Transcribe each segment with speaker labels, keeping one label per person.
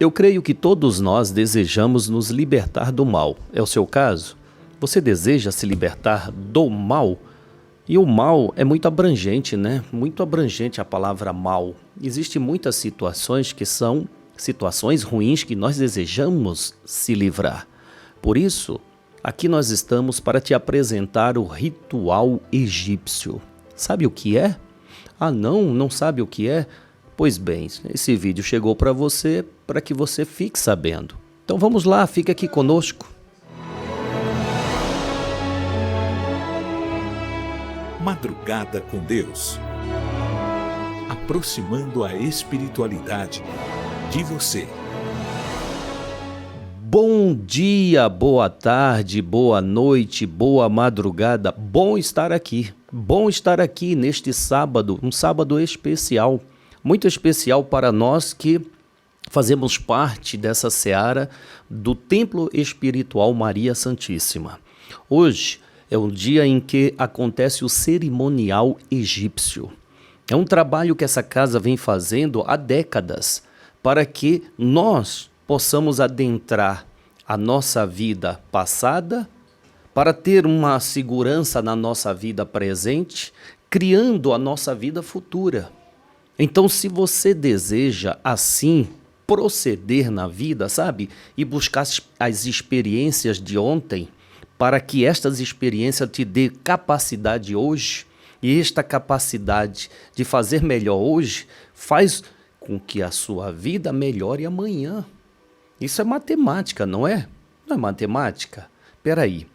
Speaker 1: Eu creio que todos nós desejamos nos libertar do mal. É o seu caso? Você deseja se libertar do mal? E o mal é muito abrangente, né? Muito abrangente a palavra mal. Existem muitas situações que são situações ruins que nós desejamos se livrar. Por isso, aqui nós estamos para te apresentar o ritual egípcio. Sabe o que é? Ah, não sabe o que é? Pois bem, esse vídeo chegou para você para que você fique sabendo. Então vamos lá, fica aqui conosco.
Speaker 2: Madrugada com Deus. Aproximando a espiritualidade de você.
Speaker 1: Bom dia, boa tarde, boa noite, boa madrugada. Bom estar aqui neste sábado, um sábado especial, muito especial para nós que fazemos parte dessa seara do Templo Espiritual Maria Santíssima. Hoje é um dia em que acontece o cerimonial egípcio. É um trabalho que essa casa vem fazendo há décadas para que nós possamos adentrar a nossa vida passada para ter uma segurança na nossa vida presente, criando a nossa vida futura. Então, se você deseja assim proceder na vida, sabe, e buscar as experiências de ontem, para que estas experiências te dê capacidade hoje, e esta capacidade de fazer melhor hoje faz com que a sua vida melhore amanhã. Isso é matemática, não é? Não é matemática? Peraí,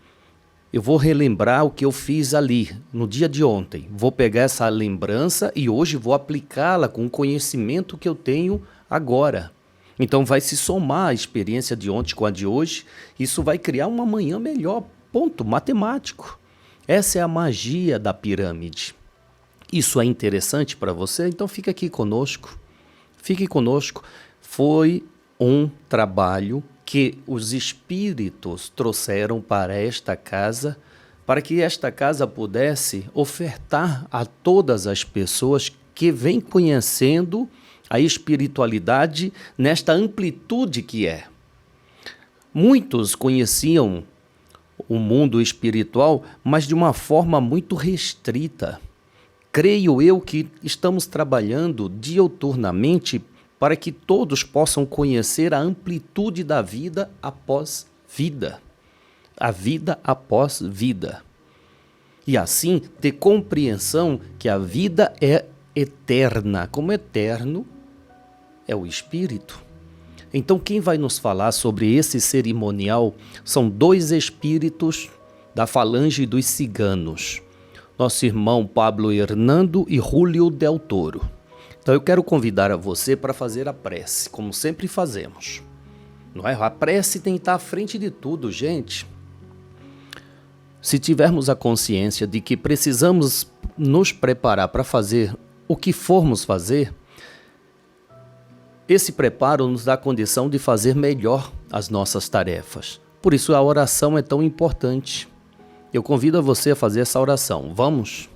Speaker 1: eu vou relembrar o que eu fiz ali, no dia de ontem. Vou pegar essa lembrança e hoje vou aplicá-la com o conhecimento que eu tenho agora. Então vai se somar a experiência de ontem com a de hoje. Isso vai criar uma manhã melhor. Ponto matemático. Essa é a magia da pirâmide. Isso é interessante para você? Então fica aqui conosco. Fique conosco. Foi um trabalho que os espíritos trouxeram para esta casa, para que esta casa pudesse ofertar a todas as pessoas que vêm conhecendo a espiritualidade nesta amplitude que é. Muitos conheciam o mundo espiritual, mas de uma forma muito restrita. Creio eu que estamos trabalhando diuturnamente para que todos possam conhecer a amplitude da vida após vida. A vida após vida. E assim ter compreensão que a vida é eterna. Como eterno é o espírito. Então quem vai nos falar sobre esse cerimonial são dois espíritos da falange dos ciganos. Nosso irmão Pablo Hernando e Júlio Del Toro. Então eu quero convidar a você para fazer a prece, como sempre fazemos. Não é? A prece tem que estar à frente de tudo, gente. Se tivermos a consciência de que precisamos nos preparar para fazer o que formos fazer, esse preparo nos dá a condição de fazer melhor as nossas tarefas. Por isso a oração é tão importante. Eu convido a você a fazer essa oração. Vamos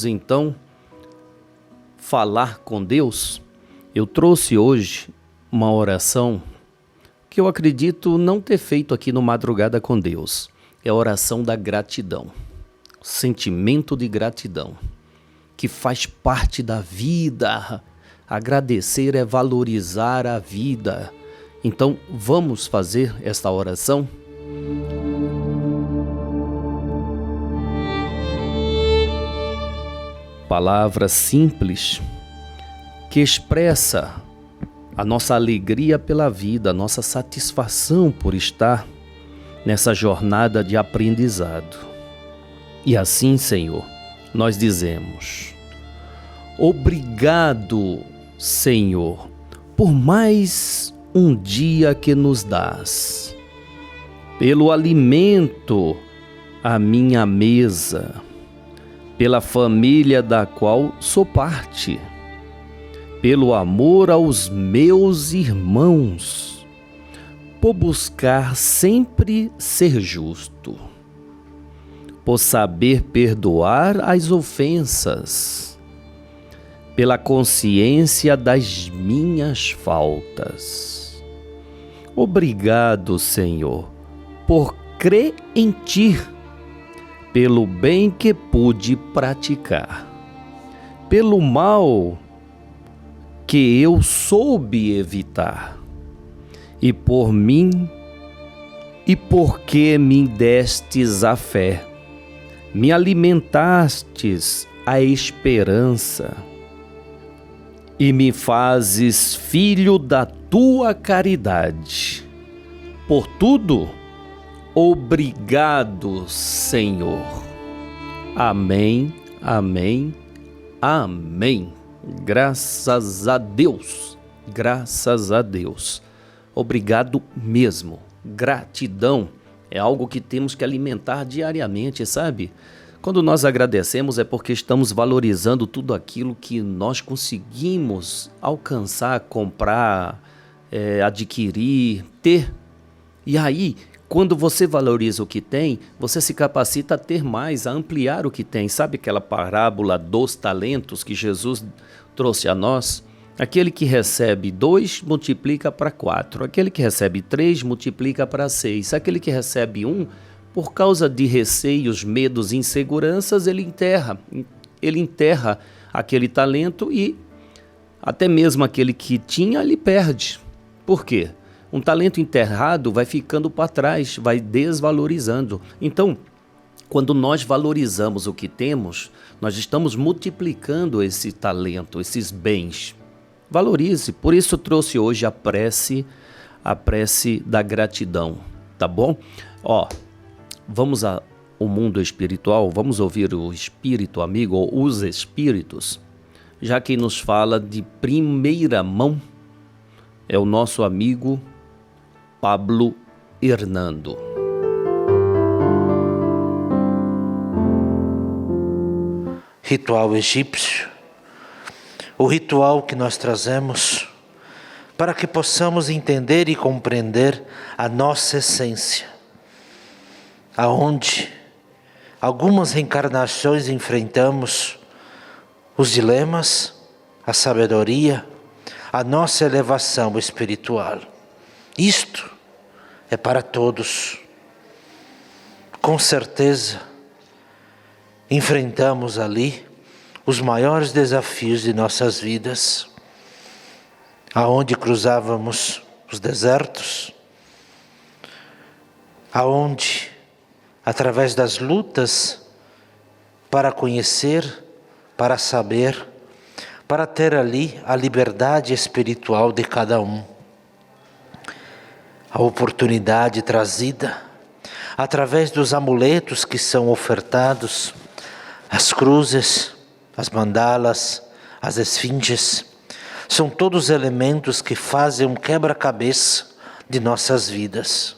Speaker 1: então falar com Deus. Eu trouxe hoje uma oração que eu acredito não ter feito aqui no Madrugada com Deus. É a oração da gratidão. Sentimento de gratidão, que faz parte da vida. Agradecer é valorizar a vida. Então, vamos fazer esta oração? Palavra simples que expressa a nossa alegria pela vida, a nossa satisfação por estar nessa jornada de aprendizado. E assim, Senhor, nós dizemos: obrigado, Senhor, por mais um dia que nos dás, pelo alimento à minha mesa, pela família da qual sou parte, pelo amor aos meus irmãos, por buscar sempre ser justo, por saber perdoar as ofensas, pela consciência das minhas faltas. Obrigado, Senhor, por crer em Ti, pelo bem que pude praticar, pelo mal que eu soube evitar, e por mim, e porque me destes a fé, me alimentastes a esperança, e me fazes filho da tua caridade. Por tudo, obrigado, Senhor. Amém, amém, amém. Graças a Deus, graças a Deus. Obrigado mesmo. Gratidão é algo que temos que alimentar diariamente, sabe? Quando nós agradecemos é porque estamos valorizando tudo aquilo que nós conseguimos alcançar, comprar, adquirir, ter. E aí, quando você valoriza o que tem, você se capacita a ter mais, a ampliar o que tem. Sabe aquela parábola dos talentos que Jesus trouxe a nós? Aquele que recebe 2 multiplica para 4, aquele que recebe 3 multiplica para 6, aquele que recebe 1, por causa de receios, medos e inseguranças, ele enterra aquele talento e até mesmo aquele que tinha, ele perde. Por quê? Um talento enterrado vai ficando para trás, vai desvalorizando. Então, quando nós valorizamos o que temos, nós estamos multiplicando esse talento, esses bens. Valorize, por isso eu trouxe hoje a prece da gratidão, tá bom? Vamos ao mundo espiritual, vamos ouvir o espírito amigo ou os espíritos, já quem nos fala de primeira mão é o nosso amigo Pablo Hernando.
Speaker 3: Ritual egípcio, o ritual que nós trazemos para que possamos entender e compreender a nossa essência, aonde algumas reencarnações enfrentamos os dilemas, a sabedoria, a nossa elevação espiritual. Isto é para todos. Com certeza, enfrentamos ali os maiores desafios de nossas vidas, aonde cruzávamos os desertos, aonde, através das lutas, para conhecer, para saber, para ter ali a liberdade espiritual de cada um. A oportunidade trazida através dos amuletos que são ofertados, as cruzes, as mandalas, as esfinges, são todos elementos que fazem um quebra-cabeça de nossas vidas.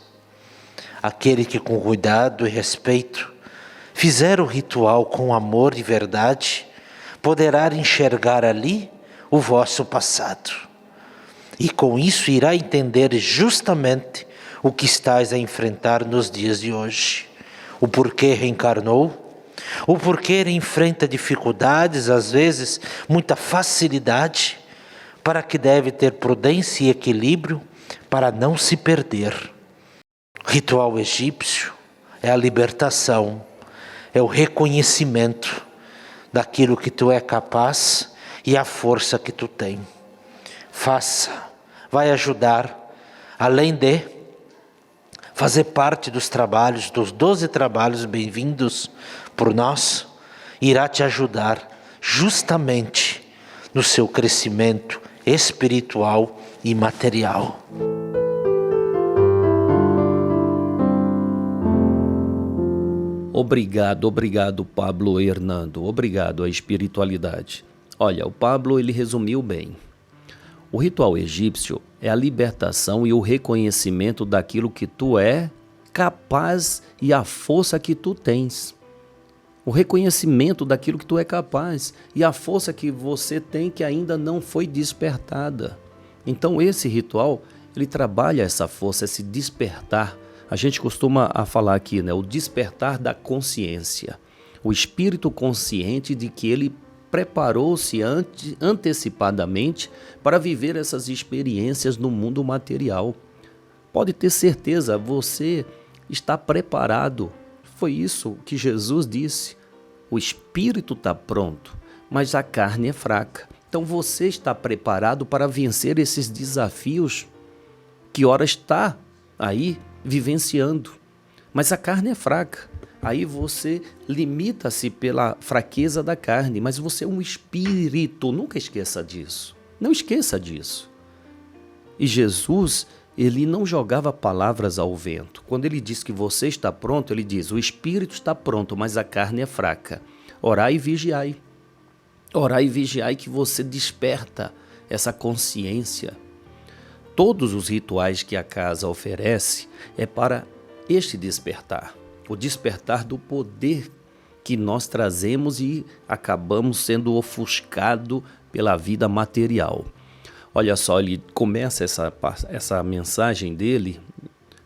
Speaker 3: Aquele que com cuidado e respeito fizer o ritual com amor e verdade, poderá enxergar ali o vosso passado. E com isso irá entender justamente o que estás a enfrentar nos dias de hoje. O porquê reencarnou, o porquê enfrenta dificuldades, às vezes muita facilidade, para que deve ter prudência e equilíbrio para não se perder. O ritual egípcio é a libertação, é o reconhecimento daquilo que tu é capaz e a força que tu tem. Faça, vai ajudar, além de fazer parte dos trabalhos, dos 12 trabalhos bem-vindos por nós, irá te ajudar justamente no seu crescimento espiritual e material.
Speaker 1: Obrigado, Pablo Hernando. Obrigado à espiritualidade. Olha, o Pablo, ele resumiu bem. O ritual egípcio é a libertação e o reconhecimento daquilo que tu é capaz e a força que tu tens. O reconhecimento daquilo que tu é capaz e a força que você tem que ainda não foi despertada. Então esse ritual, ele trabalha essa força, esse despertar. A gente costuma a falar aqui, né? O despertar da consciência. O espírito consciente de que ele preparou-se antecipadamente para viver essas experiências no mundo material. Pode ter certeza, você está preparado. Foi isso que Jesus disse. O espírito está pronto, mas a carne é fraca. Então você está preparado para vencer esses desafios que ora está aí vivenciando. Mas a carne é fraca. Aí você limita-se pela fraqueza da carne, mas você é um espírito. Nunca esqueça disso. Não esqueça disso. E Jesus, ele não jogava palavras ao vento. Quando ele diz que você está pronto, ele diz: o espírito está pronto, mas a carne é fraca. Orai e vigiai. Orai e vigiai, que você desperta essa consciência. Todos os rituais que a casa oferece é para este despertar. O despertar do poder que nós trazemos e acabamos sendo ofuscado pela vida material. Olha só, ele começa essa mensagem dele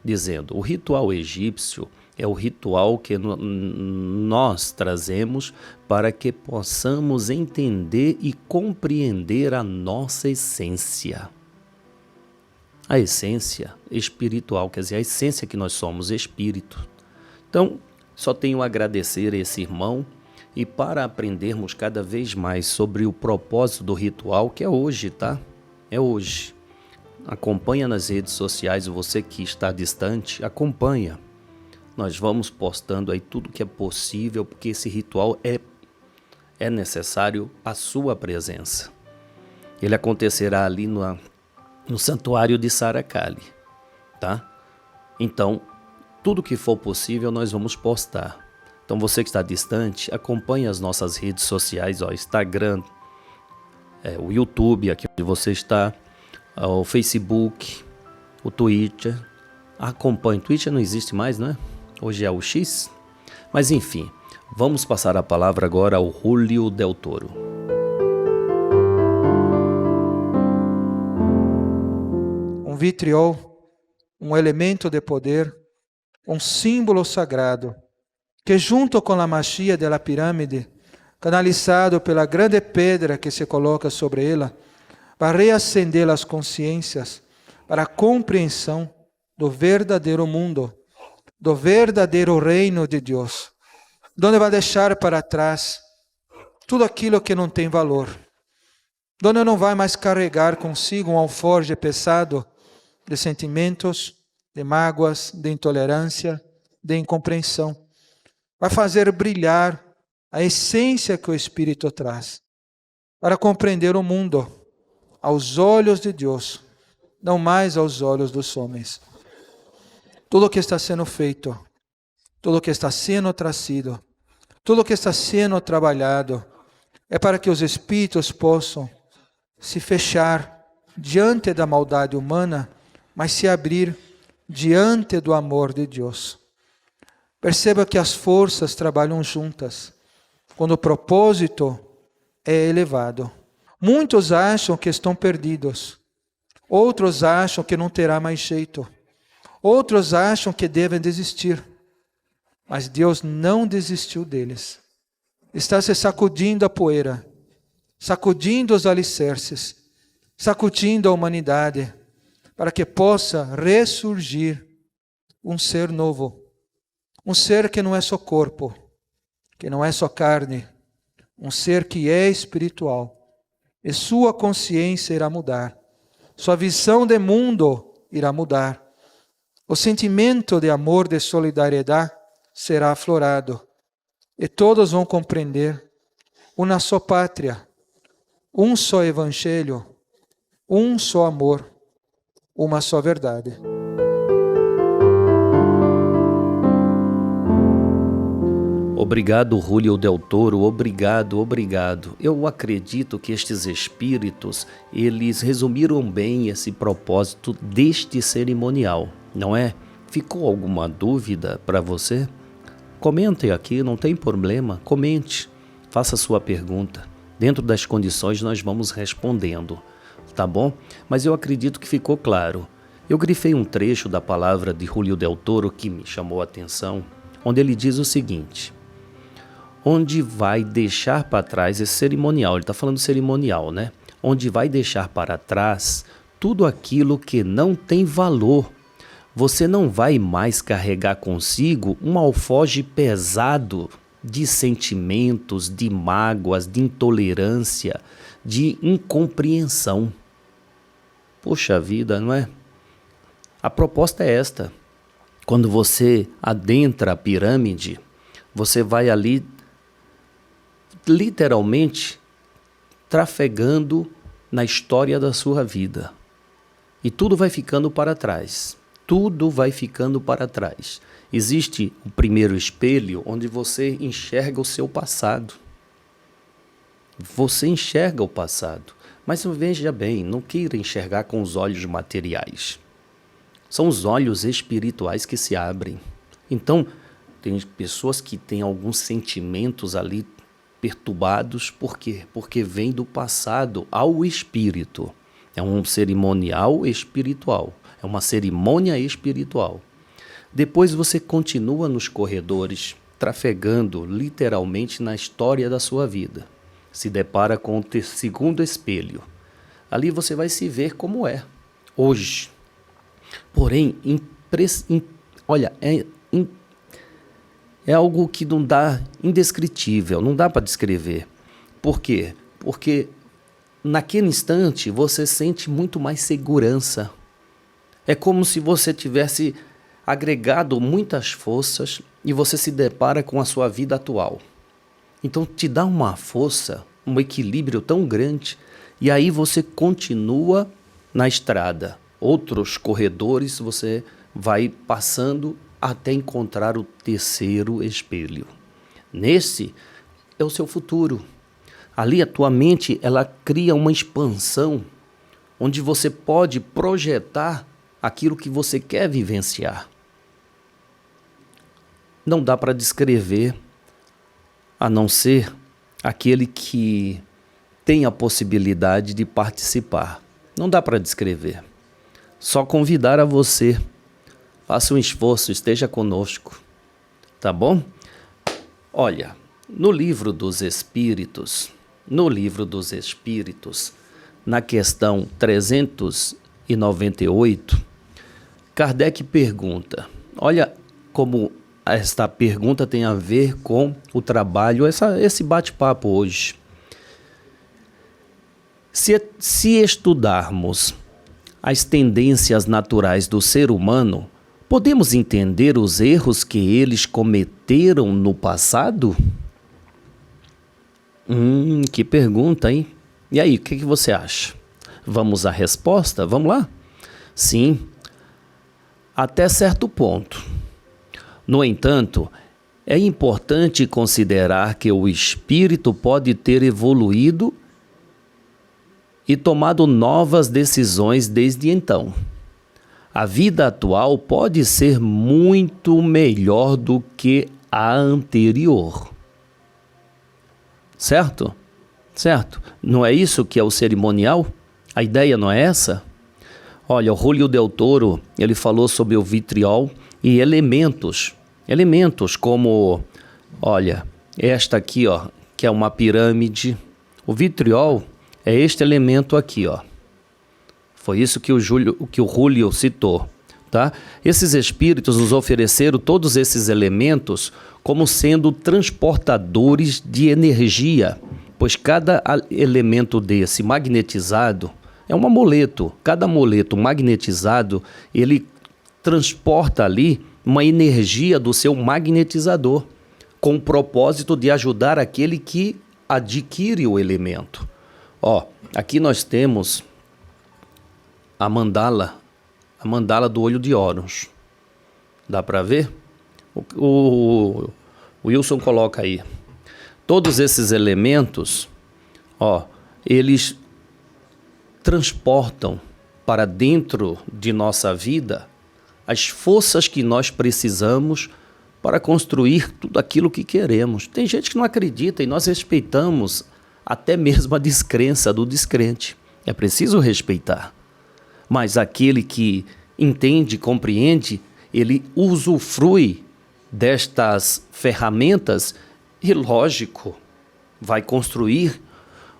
Speaker 1: dizendo: o ritual egípcio é o ritual que nós trazemos para que possamos entender e compreender a nossa essência. A essência espiritual, quer dizer, a essência que nós somos, espírito. Então, só tenho a agradecer a esse irmão, e para aprendermos cada vez mais sobre o propósito do ritual, que é hoje, tá? É hoje. Acompanha nas redes sociais, você que está distante, acompanha. Nós vamos postando aí tudo que é possível, porque esse ritual é necessário a sua presença. Ele acontecerá ali no santuário de Saracali, tá? Então, tudo que for possível nós vamos postar. Então você que está distante, acompanhe as nossas redes sociais, Instagram, o YouTube, aqui onde você está, o Facebook, o Twitter. Acompanhe. Twitter não existe mais, não é? Hoje é o X. Mas enfim, vamos passar a palavra agora ao Júlio Del Toro.
Speaker 4: Um vitriol, um elemento de poder, um símbolo sagrado, que junto com a magia da pirâmide, canalizado pela grande pedra que se coloca sobre ela, vai reacender as consciências para a compreensão do verdadeiro mundo, do verdadeiro reino de Deus, onde vai deixar para trás tudo aquilo que não tem valor, onde não vai mais carregar consigo um alforje pesado de sentimentos, de mágoas, de intolerância, de incompreensão. Vai fazer brilhar a essência que o Espírito traz, para compreender o mundo aos olhos de Deus, não mais aos olhos dos homens. Tudo o que está sendo feito, tudo o que está sendo trazido, tudo o que está sendo trabalhado, é para que os espíritos possam se fechar diante da maldade humana, mas se abrir diante do amor de Deus. Perceba que as forças trabalham juntas, quando o propósito é elevado. Muitos acham que estão perdidos, outros acham que não terá mais jeito, outros acham que devem desistir, mas Deus não desistiu deles. Está se sacudindo a poeira, sacudindo os alicerces, sacudindo a humanidade, para que possa ressurgir um ser novo, um ser que não é só corpo, que não é só carne, um ser que é espiritual, e sua consciência irá mudar, sua visão de mundo irá mudar, o sentimento de amor, de solidariedade será aflorado, e todos vão compreender uma só pátria, um só evangelho, um só amor, uma só verdade.
Speaker 1: Obrigado, Júlio Del Toro, obrigado. Eu acredito que estes espíritos, eles resumiram bem esse propósito deste cerimonial, não é? Ficou alguma dúvida para você? Comente aqui, não tem problema, comente, faça sua pergunta. Dentro das condições nós vamos respondendo, tá bom? Mas eu acredito que ficou claro. Eu grifei um trecho da palavra de Júlio Del Toro que me chamou a atenção, onde ele diz o seguinte: onde vai deixar para trás esse cerimonial. Ele está falando cerimonial, né? Onde vai deixar para trás tudo aquilo que não tem valor. Você não vai mais carregar consigo um alforje pesado de sentimentos, de mágoas, de intolerância, de incompreensão. Poxa vida, não é? A proposta é esta. Quando você adentra a pirâmide, você vai ali literalmente trafegando na história da sua vida. E tudo vai ficando para trás. Tudo vai ficando para trás. Existe o primeiro espelho onde você enxerga o seu passado. Você enxerga o passado. Mas veja bem, não queira enxergar com os olhos materiais. São os olhos espirituais que se abrem. Então, tem pessoas que têm alguns sentimentos ali perturbados. Por quê? Porque vem do passado ao espírito. É um cerimonial espiritual. É uma cerimônia espiritual. Depois você continua nos corredores, trafegando literalmente na história da sua vida. Se depara com o segundo espelho. Ali você vai se ver como é, hoje. Porém, olha, é algo que não dá, indescritível, não dá para descrever. Por quê? Porque naquele instante você sente muito mais segurança. É como se você tivesse agregado muitas forças e você se depara com a sua vida atual. Então te dá uma força, um equilíbrio tão grande, e aí você continua na estrada. Outros corredores você vai passando até encontrar o terceiro espelho. Nesse é o seu futuro. Ali a tua mente ela cria uma expansão onde você pode projetar aquilo que você quer vivenciar. Não dá para descrever, a não ser aquele que tem a possibilidade de participar. Não dá para descrever. Só convidar a você. Faça um esforço, esteja conosco. Tá bom? Olha, no livro dos Espíritos, na questão 398, Kardec pergunta, olha como esta pergunta tem a ver com o trabalho, esse bate-papo hoje. Se estudarmos as tendências naturais do ser humano, podemos entender os erros que eles cometeram no passado? Que pergunta, hein? E aí, o que você acha? Vamos à resposta? Vamos lá? Sim, até certo ponto. No entanto, é importante considerar que o espírito pode ter evoluído e tomado novas decisões desde então. A vida atual pode ser muito melhor do que a anterior. Certo? Certo? Não é isso que é o cerimonial? A ideia não é essa? Olha, o Júlio Del Toro, ele falou sobre o vitriol e elementos como, olha, esta aqui, ó, que é uma pirâmide. O vitriol é este elemento aqui, ó. Foi isso que o Júlio citou, tá? Esses espíritos nos ofereceram todos esses elementos como sendo transportadores de energia, pois cada elemento desse magnetizado é um amuleto. Cada amuleto magnetizado, ele transporta ali uma energia do seu magnetizador, com o propósito de ajudar aquele que adquire o elemento. Ó, aqui nós temos a mandala do olho de Horus. Dá para ver? O Wilson coloca aí. Todos esses elementos, ó, eles transportam para dentro de nossa vida as forças que nós precisamos para construir tudo aquilo que queremos. Tem gente que não acredita e nós respeitamos até mesmo a descrença do descrente. É preciso respeitar. Mas aquele que entende, compreende, ele usufrui destas ferramentas E lógico, vai construir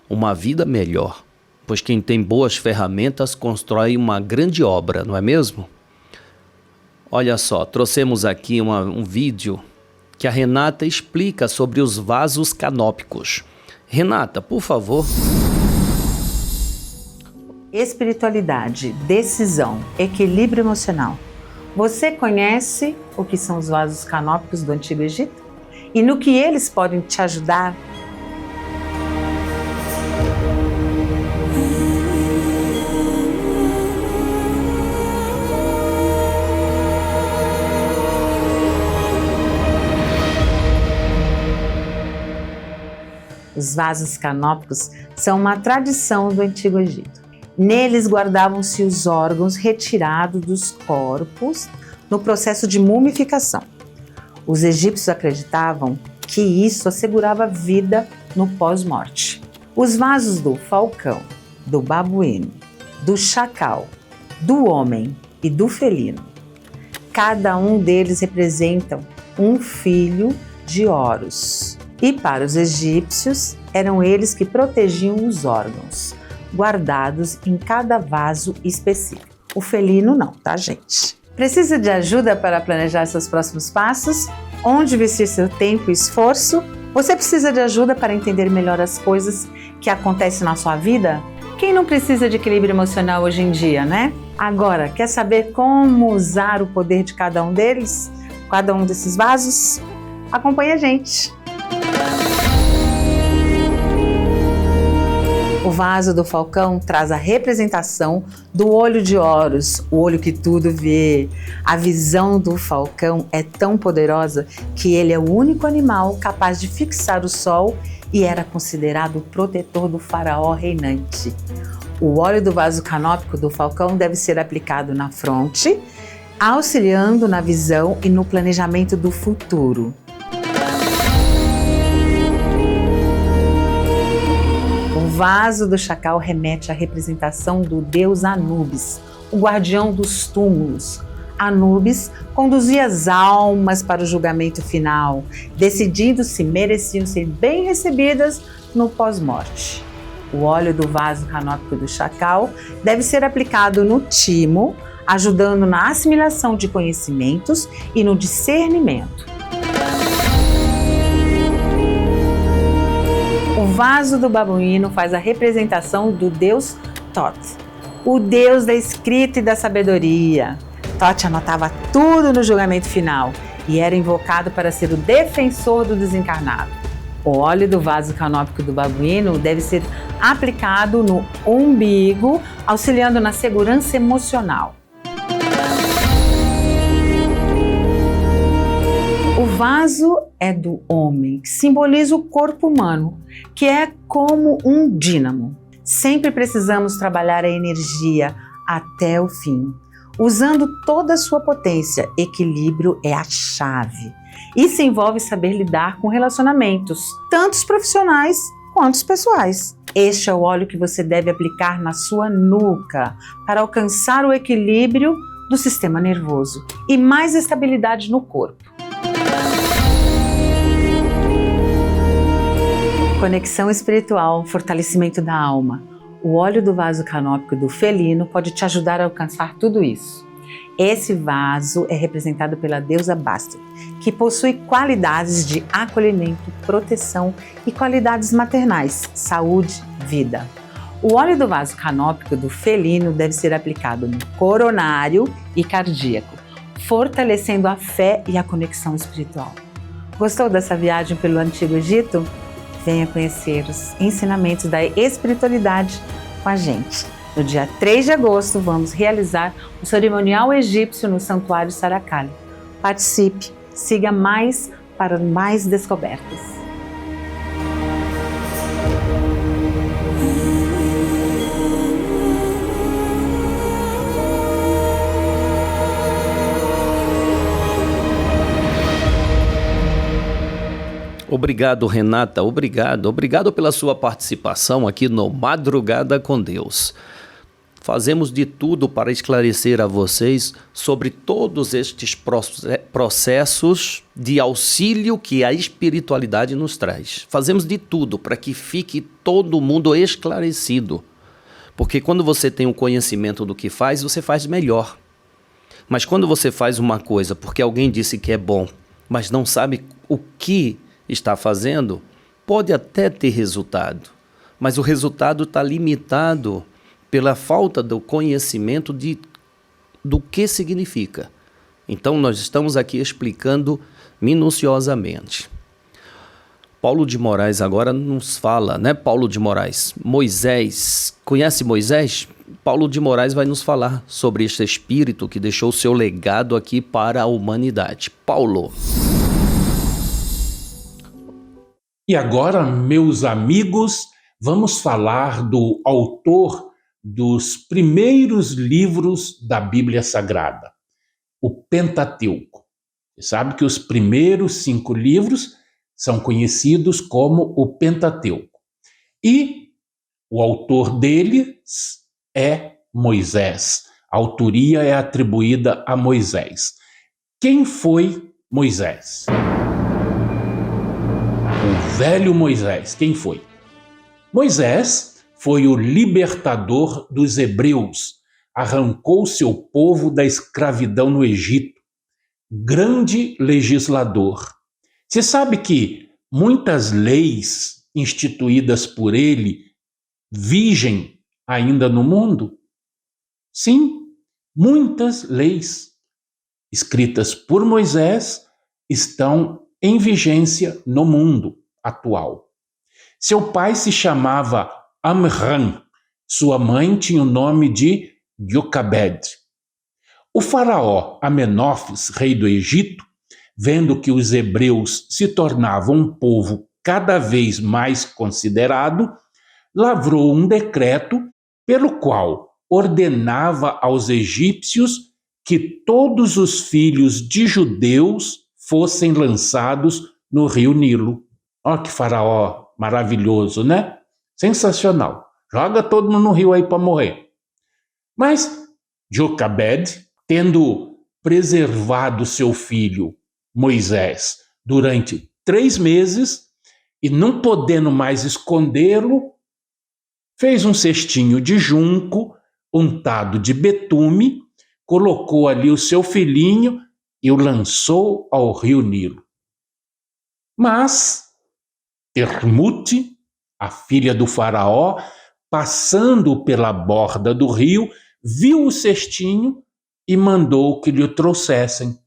Speaker 1: uma vida melhor, pois quem tem boas ferramentas constrói uma grande obra, não é mesmo? Olha só, trouxemos aqui um vídeo que a Renata explica sobre os vasos canópicos. Renata, por favor.
Speaker 5: Espiritualidade, decisão, equilíbrio emocional. Você conhece o que são os vasos canópicos do Antigo Egito? E no que eles podem te ajudar? Os vasos canópicos são uma tradição do Antigo Egito. Neles guardavam-se os órgãos retirados dos corpos no processo de mumificação. Os egípcios acreditavam que isso assegurava vida no pós-morte. Os vasos do falcão, do babuíno, do chacal, do homem e do felino, cada um deles representa um filho de Horus. E para os egípcios, eram eles que protegiam os órgãos, guardados em cada vaso específico. O felino não, tá, gente? Precisa de ajuda para planejar seus próximos passos? Onde investir seu tempo e esforço? Você precisa de ajuda para entender melhor as coisas que acontecem na sua vida? Quem não precisa de equilíbrio emocional hoje em dia, né? Agora, quer saber como usar o poder de cada um deles? Cada um desses vasos? Acompanhe a gente! O vaso do falcão traz a representação do olho de Horus, o olho que tudo vê. A visão do falcão é tão poderosa que ele é o único animal capaz de fixar o sol e era considerado o protetor do faraó reinante. O óleo do vaso canópico do falcão deve ser aplicado na fronte, auxiliando na visão e no planejamento do futuro. O vaso do chacal remete à representação do deus Anubis, o guardião dos túmulos. Anubis conduzia as almas para o julgamento final, decidindo se mereciam ser bem recebidas no pós-morte. O óleo do vaso canópico do chacal deve ser aplicado no timo, ajudando na assimilação de conhecimentos e no discernimento. O vaso do babuíno faz a representação do deus Thoth, o deus da escrita e da sabedoria. Thoth anotava tudo no julgamento final e era invocado para ser o defensor do desencarnado. O óleo do vaso canópico do babuíno deve ser aplicado no umbigo, auxiliando na segurança emocional. O vaso é do homem, que simboliza o corpo humano, que é como um dínamo. Sempre precisamos trabalhar a energia até o fim, usando toda a sua potência. Equilíbrio é a chave. Isso envolve saber lidar com relacionamentos, tanto os profissionais quanto os pessoais. Este é o óleo que você deve aplicar na sua nuca para alcançar o equilíbrio do sistema nervoso e mais estabilidade no corpo. Conexão espiritual, fortalecimento da alma. O óleo do vaso canópico do felino pode te ajudar a alcançar tudo isso. Esse vaso é representado pela deusa Bastet, que possui qualidades de acolhimento, proteção e qualidades maternais, saúde, vida. O óleo do vaso canópico do felino deve ser aplicado no coronário e cardíaco, fortalecendo a fé e a conexão espiritual. Gostou dessa viagem pelo Antigo Egito? Venha conhecer os ensinamentos da espiritualidade com a gente. No dia 3 de agosto, vamos realizar o cerimonial egípcio no Santuário Saracali. Participe, siga mais para mais descobertas.
Speaker 1: Obrigado, Renata, obrigado pela sua participação aqui no Madrugada com Deus. Fazemos de tudo para esclarecer a vocês sobre todos estes processos de auxílio que a espiritualidade nos traz. Fazemos de tudo para que fique todo mundo esclarecido. Porque quando você tem um conhecimento do que faz, você faz melhor. Mas quando você faz uma coisa porque alguém disse que é bom, mas não sabe o que está fazendo, pode até ter resultado. Mas o resultado está limitado pela falta do conhecimento do que significa. Então, nós estamos aqui explicando minuciosamente. Paulo de Moraes agora nos fala, né? Paulo de Moraes, Moisés, conhece Moisés? Paulo de Moraes vai nos falar sobre este espírito que deixou seu legado aqui para a humanidade. Paulo.
Speaker 6: E agora, meus amigos, vamos falar do autor dos primeiros livros da Bíblia Sagrada, o Pentateuco. Você sabe que os primeiros 5 livros são conhecidos como o Pentateuco. E o autor deles é Moisés. A autoria é atribuída a Moisés. Quem foi Moisés? O velho Moisés. Quem foi? Moisés foi o libertador dos hebreus. Arrancou seu povo da escravidão no Egito. Grande legislador. Você sabe que muitas leis instituídas por ele vigem ainda no mundo? Sim, muitas leis escritas por Moisés estão em vigência no mundo atual. Seu pai se chamava Amram, sua mãe tinha o nome de Joquebed. O faraó Amenófis, rei do Egito, vendo que os hebreus se tornavam um povo cada vez mais considerado, lavrou um decreto pelo qual ordenava aos egípcios que todos os filhos de judeus fossem lançados no rio Nilo. Olha que faraó maravilhoso, né? Sensacional. Joga todo mundo no rio aí para morrer. Mas Joquebed, tendo preservado seu filho Moisés durante 3 meses e não podendo mais escondê-lo, fez um cestinho de junco untado de betume, colocou ali o seu filhinho e o lançou ao rio Nilo. Mas Termute, a filha do faraó, passando pela borda do rio, viu o cestinho e mandou que lhe o trouxessem.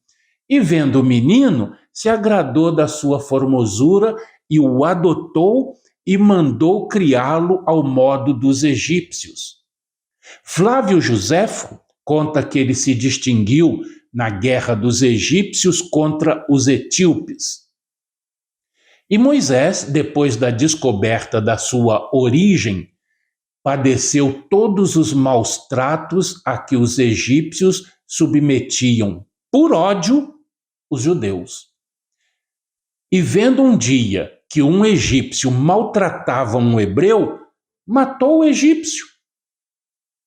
Speaker 6: E vendo o menino, se agradou da sua formosura e o adotou e mandou criá-lo ao modo dos egípcios. Flávio Joséfo conta que ele se distinguiu na guerra dos egípcios contra os etíopes. E Moisés, depois da descoberta da sua origem, padeceu todos os maus tratos a que os egípcios submetiam, por ódio, os judeus. E vendo um dia que um egípcio maltratava um hebreu, matou o egípcio.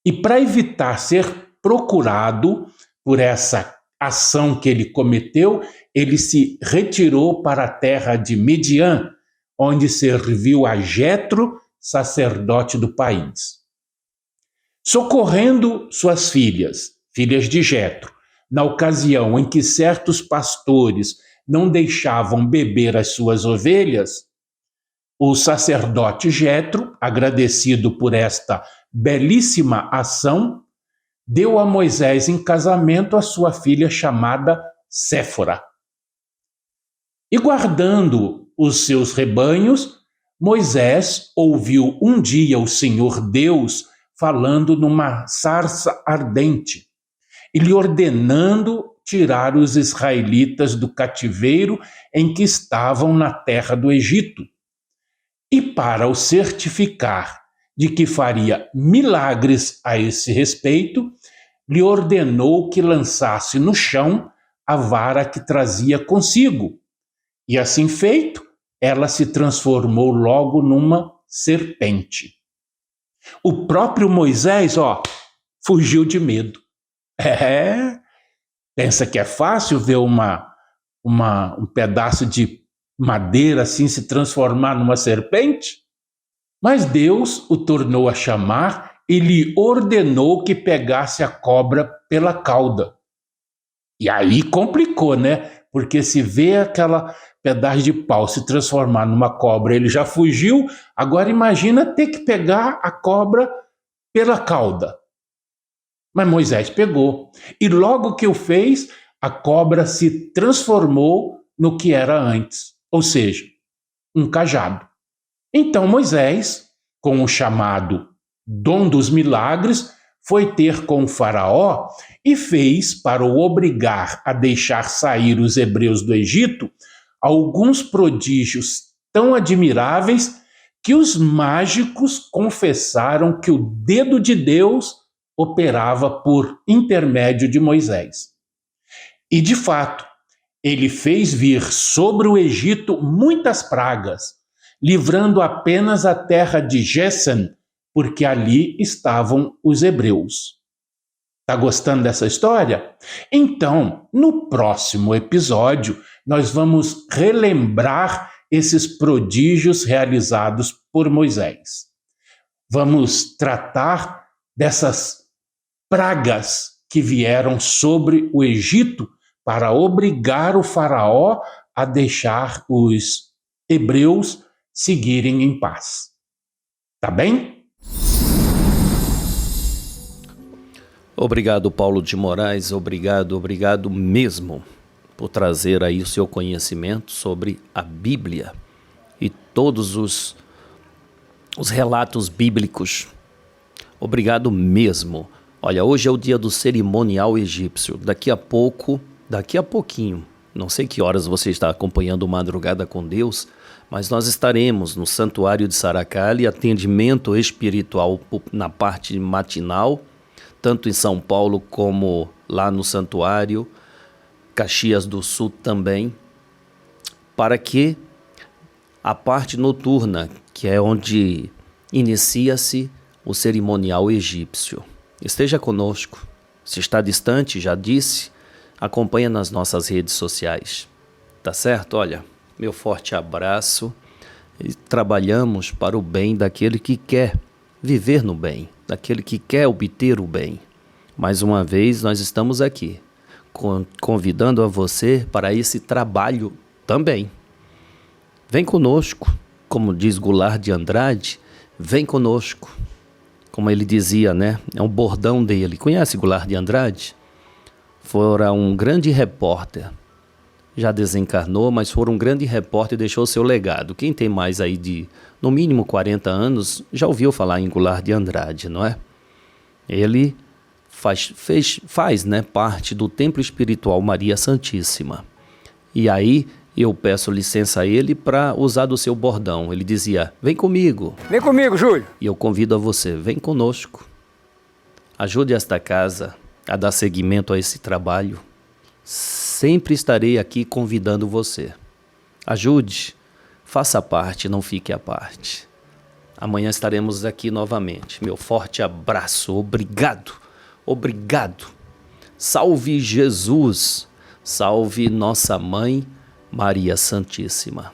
Speaker 6: E para evitar ser procurado por essa ação que ele cometeu, ele se retirou para a terra de Midian, onde serviu a Jetro, sacerdote do país. Socorrendo suas filhas de Jetro, na ocasião em que certos pastores não deixavam beber as suas ovelhas, o sacerdote Jetro, agradecido por esta belíssima ação, deu a Moisés em casamento a sua filha chamada Séfora. E guardando os seus rebanhos, Moisés ouviu um dia o Senhor Deus falando numa sarça ardente e lhe ordenando tirar os israelitas do cativeiro em que estavam na terra do Egito. E para o certificar de que faria milagres a esse respeito, lhe ordenou que lançasse no chão a vara que trazia consigo. E assim feito, ela se transformou logo numa serpente. O próprio Moisés, fugiu de medo. Pensa que é fácil ver um pedaço de madeira assim se transformar numa serpente? Mas Deus o tornou a chamar e lhe ordenou que pegasse a cobra pela cauda. E aí complicou, né? Porque se vê aquela pedaço de pau se transformar numa cobra, ele já fugiu, agora imagina ter que pegar a cobra pela cauda. Mas Moisés pegou, e logo que o fez, a cobra se transformou no que era antes, ou seja, um cajado. Então Moisés, com o chamado dom dos milagres, foi ter com o faraó e fez, para o obrigar a deixar sair os hebreus do Egito, alguns prodígios tão admiráveis que os mágicos confessaram que o dedo de Deus operava por intermédio de Moisés. E, de fato, ele fez vir sobre o Egito muitas pragas, livrando apenas a terra de Gésem, porque ali estavam os hebreus. Está gostando dessa história? Então, no próximo episódio, nós vamos relembrar esses prodígios realizados por Moisés. Vamos tratar dessas pragas que vieram sobre o Egito para obrigar o faraó a deixar os hebreus seguirem em paz. Tá bem?
Speaker 1: Obrigado, Paulo de Moraes, obrigado mesmo por trazer aí o seu conhecimento sobre a Bíblia e todos os relatos bíblicos. Obrigado mesmo. Olha, hoje é o dia do cerimonial egípcio. Daqui a pouquinho, não sei que horas você está acompanhando o Madrugada com Deus, mas nós estaremos no Santuário de Saracali, atendimento espiritual na parte matinal, tanto em São Paulo como lá no Santuário, Caxias do Sul também, para que a parte noturna, que é onde inicia-se o cerimonial egípcio, esteja conosco. Se está distante, já disse, acompanha nas nossas redes sociais. Tá certo? Olha, meu forte abraço. E trabalhamos para o bem daquele que quer viver no bem, daquele que quer obter o bem. Mais uma vez, nós estamos aqui, convidando a você para esse trabalho também. Vem conosco, como diz Goulart de Andrade, vem conosco. Como ele dizia, né? É um bordão dele. Conhece Goulart de Andrade? Fora um grande repórter. Já desencarnou, mas foi um grande repórter e deixou seu legado. Quem tem mais aí de, no mínimo, 40 anos, já ouviu falar em Goulart de Andrade, não é? Ele faz, né, parte do Templo Espiritual Maria Santíssima. E aí eu peço licença a ele para usar do seu bordão. Ele dizia, vem comigo.
Speaker 7: Vem comigo, Júlio.
Speaker 1: E eu convido a você, vem conosco. Ajude esta casa a dar seguimento a esse trabalho. Sempre estarei aqui convidando você. Ajude, faça parte, não fique à parte. Amanhã estaremos aqui novamente. Meu forte abraço, obrigado. Salve Jesus, salve nossa Mãe Maria Santíssima.